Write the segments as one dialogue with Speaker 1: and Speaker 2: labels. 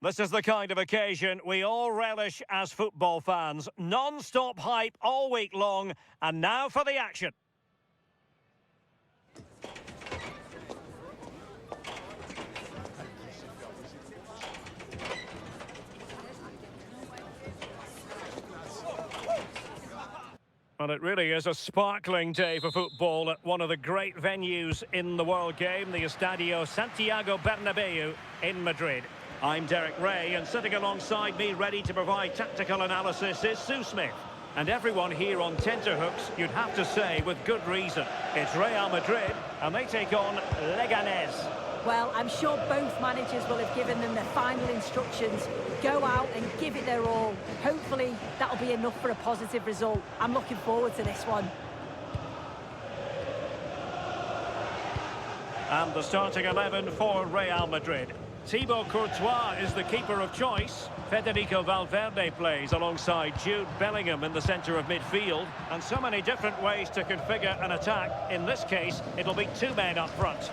Speaker 1: This is the kind of occasion we all relish as football fans. Non-stop hype all week long, and now for the action. Well, it really is a sparkling day for football at one of the great venues in the world game, the Estadio Santiago Bernabeu in Madrid. I'm Derek Ray, and sitting alongside me, ready to provide tactical analysis, is Sue Smith. And everyone here on tenterhooks, you'd have to say, with good reason. It's Real Madrid, and they take on Leganes.
Speaker 2: Well, I'm sure both managers will have given them their final instructions. Go out and give it their all. Hopefully, that'll be enough for a positive result. I'm looking forward to this one.
Speaker 1: And the starting 11 for Real Madrid. Thibaut Courtois is the keeper of choice. Federico Valverde plays alongside Jude Bellingham in the centre of midfield. And so many different ways to configure an attack. In this case, it'll be two men up front.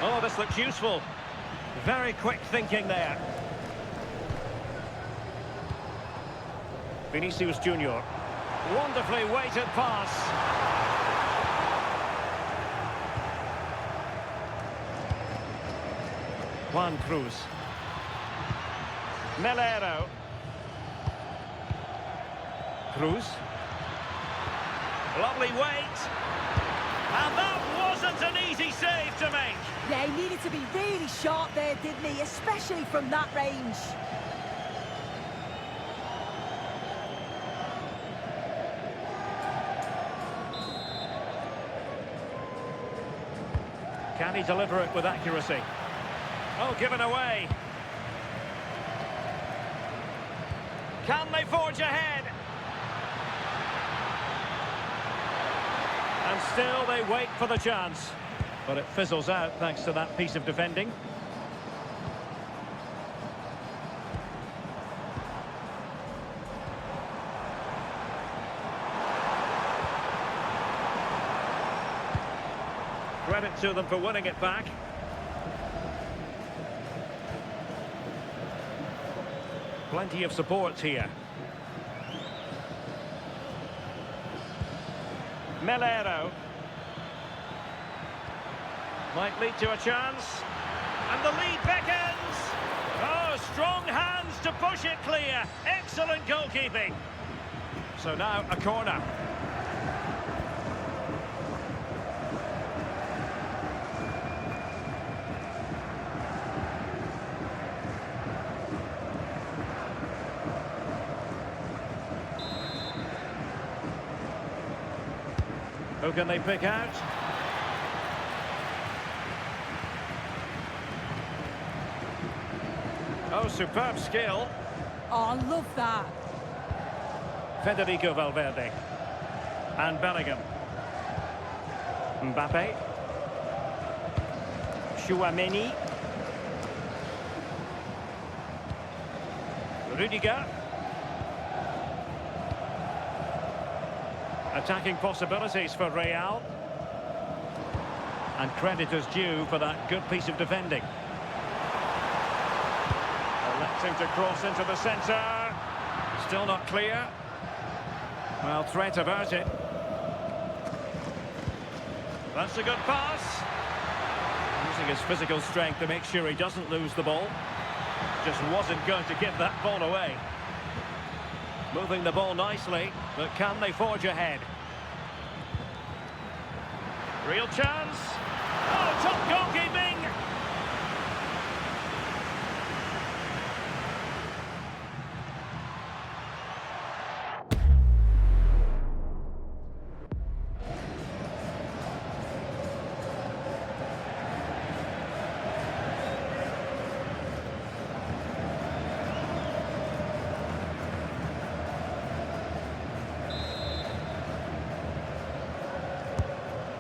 Speaker 1: Oh, this looks useful. Very quick thinking there. Vinicius Junior. Wonderfully weighted pass. Juan Cruz. Melero. Cruz. Lovely weight. And that wasn't an easy save to make.
Speaker 2: Yeah, he needed to be really sharp there, didn't he? Especially from that range.
Speaker 1: Can he deliver it with accuracy? Oh, given away. Can they forge ahead? And still they wait for the chance. But it fizzles out thanks to that piece of defending. Credit to them for winning it back. Plenty of support here. Melero. Might lead to a chance. And the lead beckons. Oh, strong hands to push it clear. Excellent goalkeeping. So now a corner. Who can they pick out? Oh, superb skill.
Speaker 2: Oh, I love that.
Speaker 1: Federico Valverde. And Bellingham. Mbappe. Chouameni. Rudiger. Attacking possibilities for Real. And credit is due for that good piece of defending. Electing to cross into the centre. Still not clear. Well, threat about it. That's a good pass. Using his physical strength to make sure he doesn't lose the ball. Just wasn't going to give that ball away. Moving the ball nicely, but can they forge ahead? Real chance. Oh, top goalkeeping.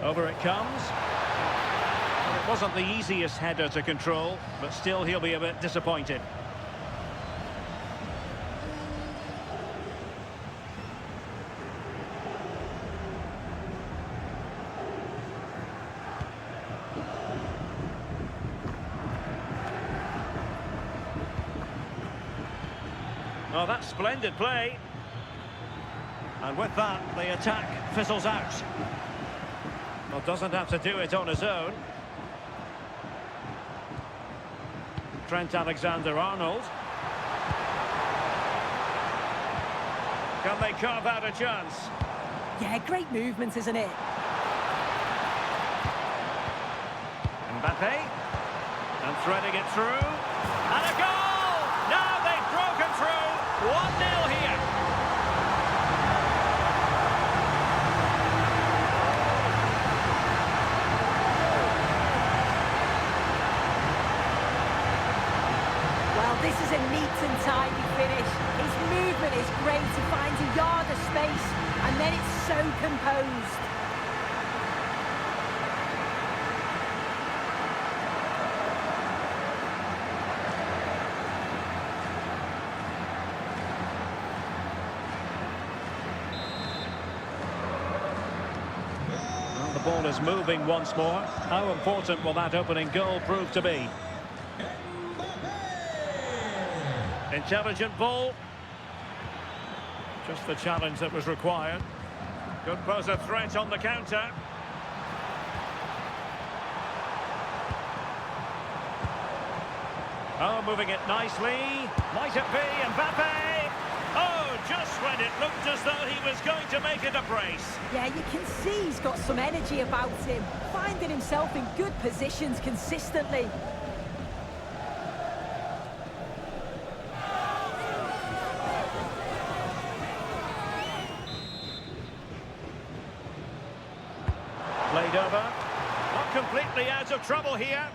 Speaker 1: Over it comes. It wasn't the easiest header to control, but still he'll be a bit disappointed. Oh, that's splendid play. And with that, the attack fizzles out. Well, doesn't have to do it on his own. Trent Alexander-Arnold. Can they carve out a chance?
Speaker 2: Yeah, great movement, isn't it?
Speaker 1: Mbappe. And threading it through. And a goal! Now they've broken through. 1-0 here.
Speaker 2: Well, this is a neat and tidy finish. His movement is great. He finds a yard of space, and then it's so composed.
Speaker 1: Well, the ball is moving once more. How important will that opening goal prove to be? Intelligent ball. Just the challenge that was required. Could pose a threat on the counter. Oh, moving it nicely. Might it be Mbappe? Oh, just when it looked as though he was going to make it a brace.
Speaker 2: Yeah, you can see he's got some energy about him, finding himself in good positions consistently.
Speaker 1: Played over. Not completely out of trouble here.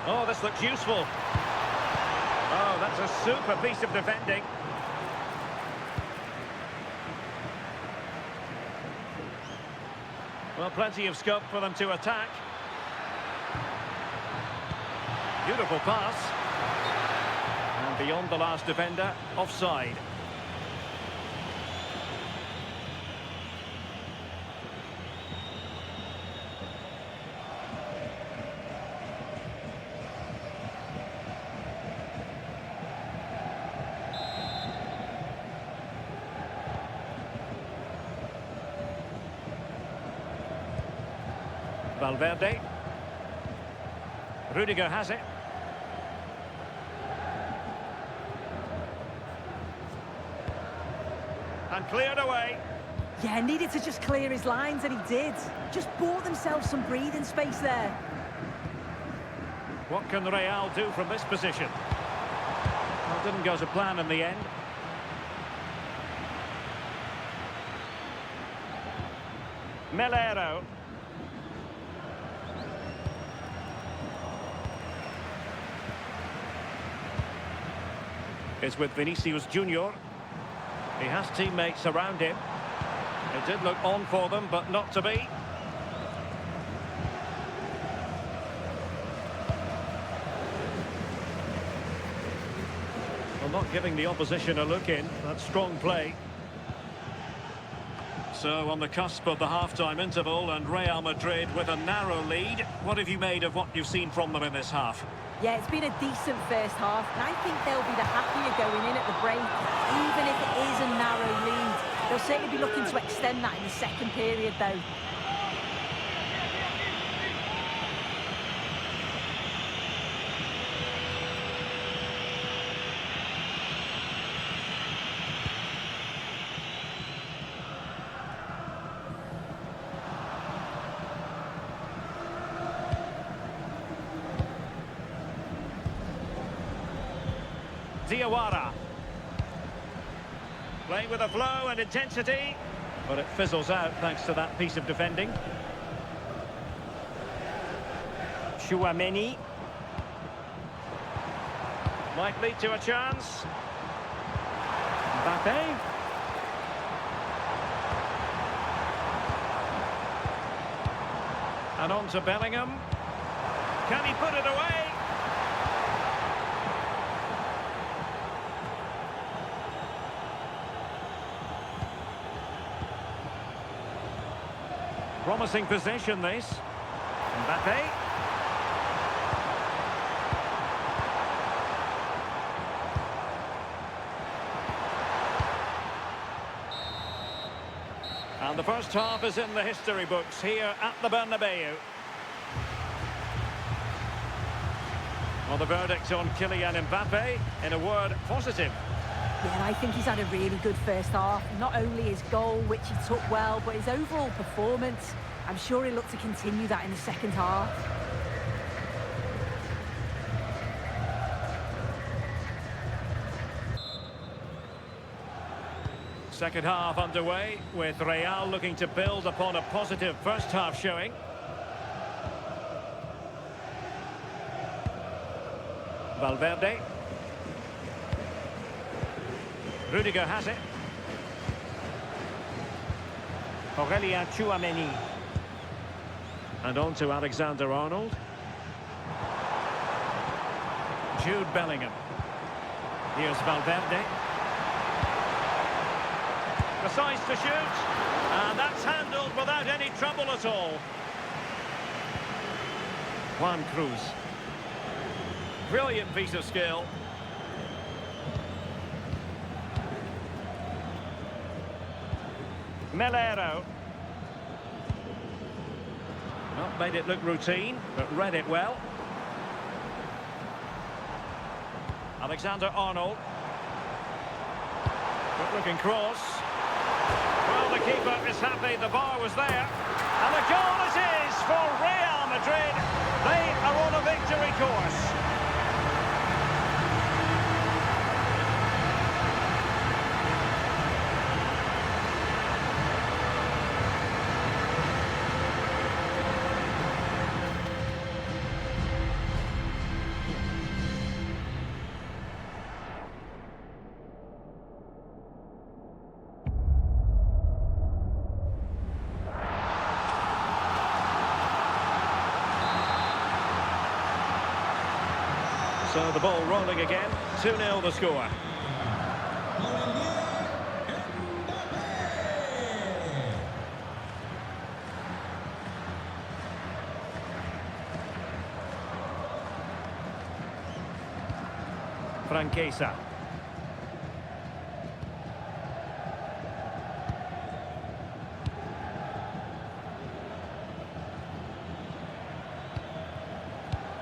Speaker 1: Oh, this looks useful. Oh, that's a super piece of defending. Well, plenty of scope for them to attack. Beautiful pass. And beyond the last defender, offside. Valverde. Rudiger has it. And cleared away.
Speaker 2: Yeah, needed to just clear his lines, and he did. Just bought themselves some breathing space there.
Speaker 1: What can Real do from this position? Well, didn't go to plan in the end. Melero. It's with Vinicius Junior. He has teammates around him. It did look on for them, but not to be. Well, not giving the opposition a look in. That's strong play. So, on the cusp of the half-time interval, and Real Madrid with a narrow lead. What have you made of what you've seen from them in this half?
Speaker 2: Yeah, it's been a decent first half, and I think they'll be the happier going in at the break, even if it is a narrow lead. They'll certainly be looking to extend that in the second period, though.
Speaker 1: Diawara. Playing with a flow and intensity, but it fizzles out thanks to that piece of defending. Chouameni. Might lead to a chance. Mbappe. And on to Bellingham. Can he put it away? Promising possession, this. Mbappe. And the first half is in the history books here at the Bernabeu. Well, the verdict on Kylian Mbappe, in a word, positive.
Speaker 2: Yeah, I think he's had a really good first half. Not only his goal, which he took well, but his overall performance. I'm sure he'll look to continue that in the second half.
Speaker 1: Second half underway, with Real looking to build upon a positive first half showing. Valverde. Rudiger has it. Aurelien Tchouameni. And on to Alexander-Arnold. Jude Bellingham. Here's Valverde. Decides to shoot. And that's handled without any trouble at all. Juan Cruz. Brilliant piece of skill. Melero. Not made it look routine, but read it well. Alexander-Arnold. Good looking cross. Well, the keeper is happy, the bar was there. And the goal it is for Real Madrid. They are on a victory course. So the ball rolling again, 2-0 the score. Franquesa.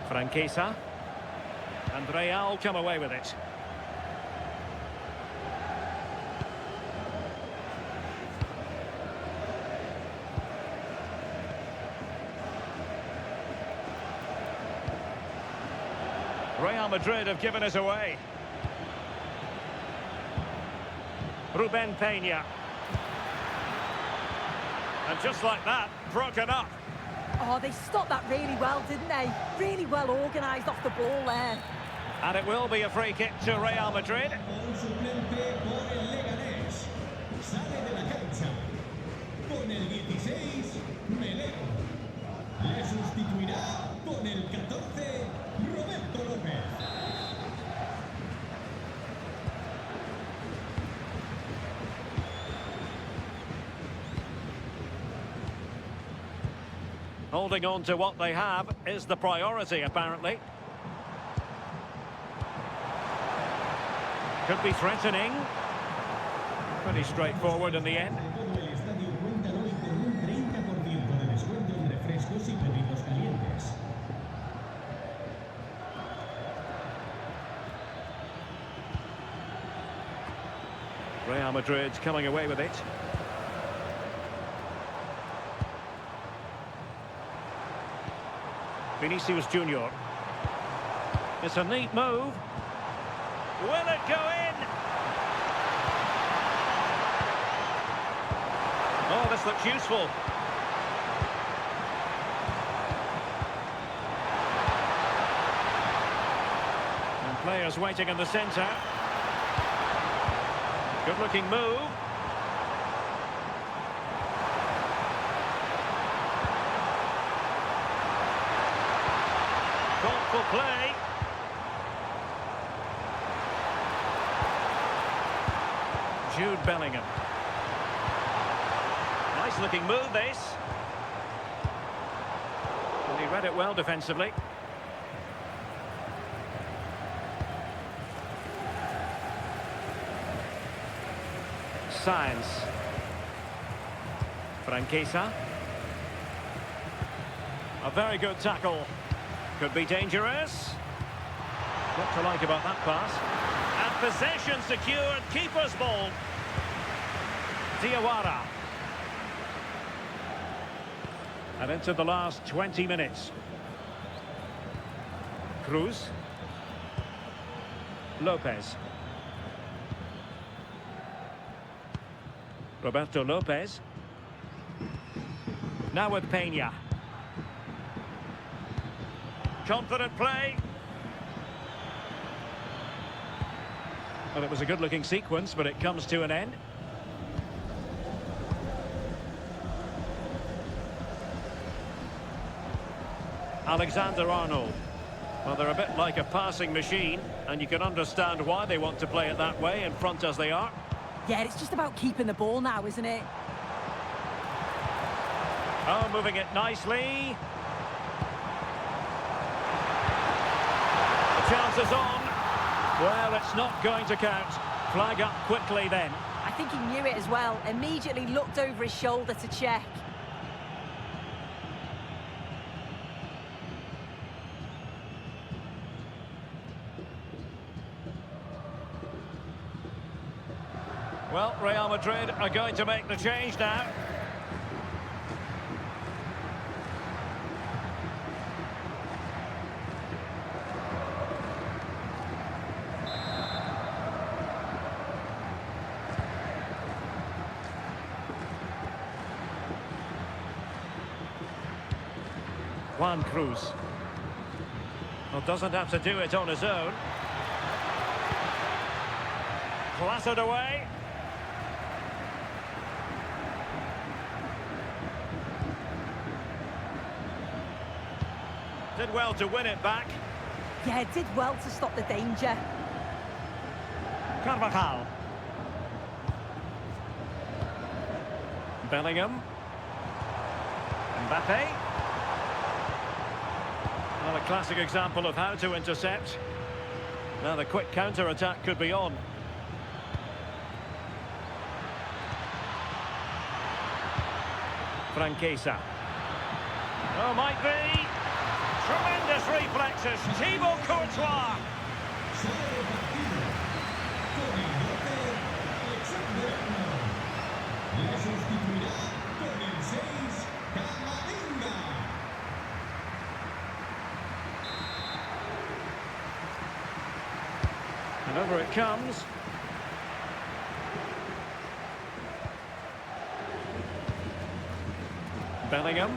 Speaker 1: Franquesa. And Real come away with it. Real Madrid have given it away. Ruben Peña. And just like that, broken up.
Speaker 2: Oh, they stopped that really well, didn't they? Really well organised off the ball there.
Speaker 1: And it will be a free kick to Real Madrid.
Speaker 3: Un suplente por el Leganes. Sale de la cancha. Con el 16, Melero. Le sustituirá con el 14, Roberto López.
Speaker 1: Holding on to what they have is the priority, apparently. Could be threatening. Pretty straightforward in the end.
Speaker 3: Todo el estadio cuentan hoy con un 30% de descuento en refrescos y perritos calientes.
Speaker 1: Real Madrid coming away with it. Vinicius Junior. It's a neat move. Will it go in? Oh, this looks useful. And players waiting in the centre. Good-looking move. Thoughtful play. Jude Bellingham. Nice looking move this. And he read it well defensively. Science. Franquesa. A very good tackle. Could be dangerous. What to like about that pass. And possession secured. Keeper's ball. Diawara. And into the last 20 minutes. Cruz. Lopez. Roberto Lopez. Now with Peña. Confident play. Well, it was a good-looking sequence, but it comes to an end. Alexander-Arnold. Well, they're a bit like a passing machine, and you can understand why they want to play it that way, in front as they are.
Speaker 2: Yeah, it's just about keeping the ball now, isn't it?
Speaker 1: Oh, moving it nicely. The chance is on. Well, it's not going to count. Flag up quickly then.
Speaker 2: I think he knew it as well. Immediately looked over his shoulder to check.
Speaker 1: Well, Real Madrid are going to make the change now. Juan Cruz. Well, doesn't have to do it on his own. Clattered away. Did well to win it back.
Speaker 2: Yeah, did well to stop the danger.
Speaker 1: Carvajal. Bellingham. Mbappe. Well, a classic example of how to intercept. Now the quick counter-attack could be on. Franquesa. Oh, might be. Tremendous reflexes. Thibaut Courtois. And over it comes. Bellingham.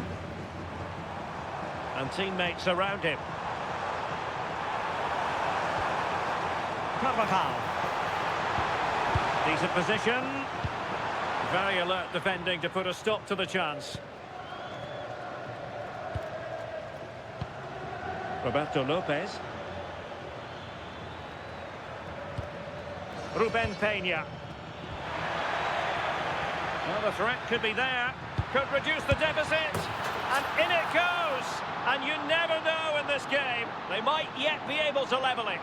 Speaker 1: And teammates around him. Carvajal. Decent position. Very alert defending to put a stop to the chance. Roberto Lopez. Ruben Peña. Well, the threat could be there. Could reduce the deficit. And in it goes. And you never know in this game. They might yet be able to level it.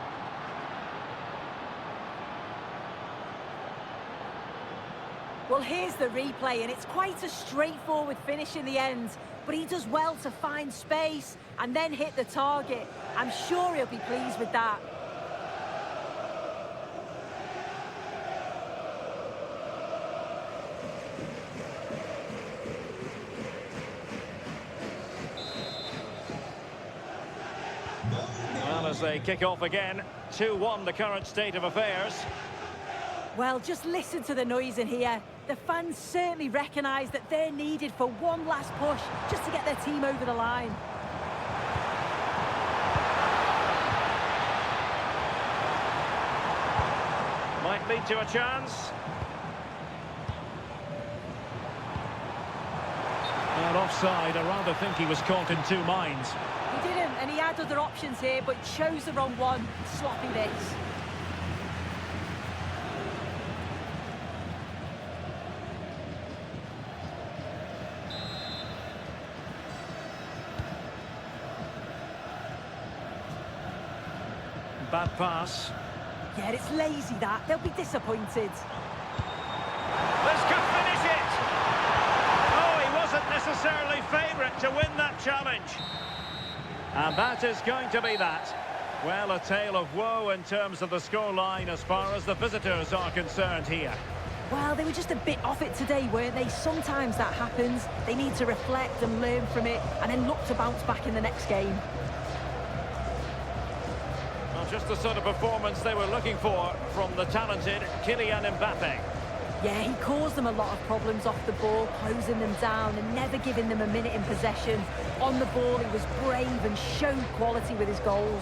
Speaker 2: Well, here's the replay, and it's quite a straightforward finish in the end. But he does well to find space and then hit the target. I'm sure he'll be pleased with that.
Speaker 1: Well, as they kick off again, 2-1 the current state of affairs.
Speaker 2: Well, just listen to the noise in here. The fans certainly recognise that they're needed for one last push just to get their team over the line.
Speaker 1: Might lead to a chance. Well, offside. I rather think he was caught in two minds.
Speaker 2: He didn't, and he had other options here, but chose the wrong one. Sloppy this.
Speaker 1: Bad pass.
Speaker 2: Yeah, it's lazy that. They'll be disappointed.
Speaker 1: This could finish it. Oh, he challenge. And that is going to be that. Well, a tale of woe in terms of the scoreline as far as the visitors are concerned here.
Speaker 2: Well, they were just a bit off it today, weren't they? Sometimes that happens. They need to reflect and learn from it and then look to bounce back in the next game.
Speaker 1: Well, just the sort of performance they were looking for from the talented Kylian Mbappe.
Speaker 2: Yeah, he caused them a lot of problems off the ball, closing them down and never giving them a minute in possession. On the ball, he was brave and showed quality with his goals.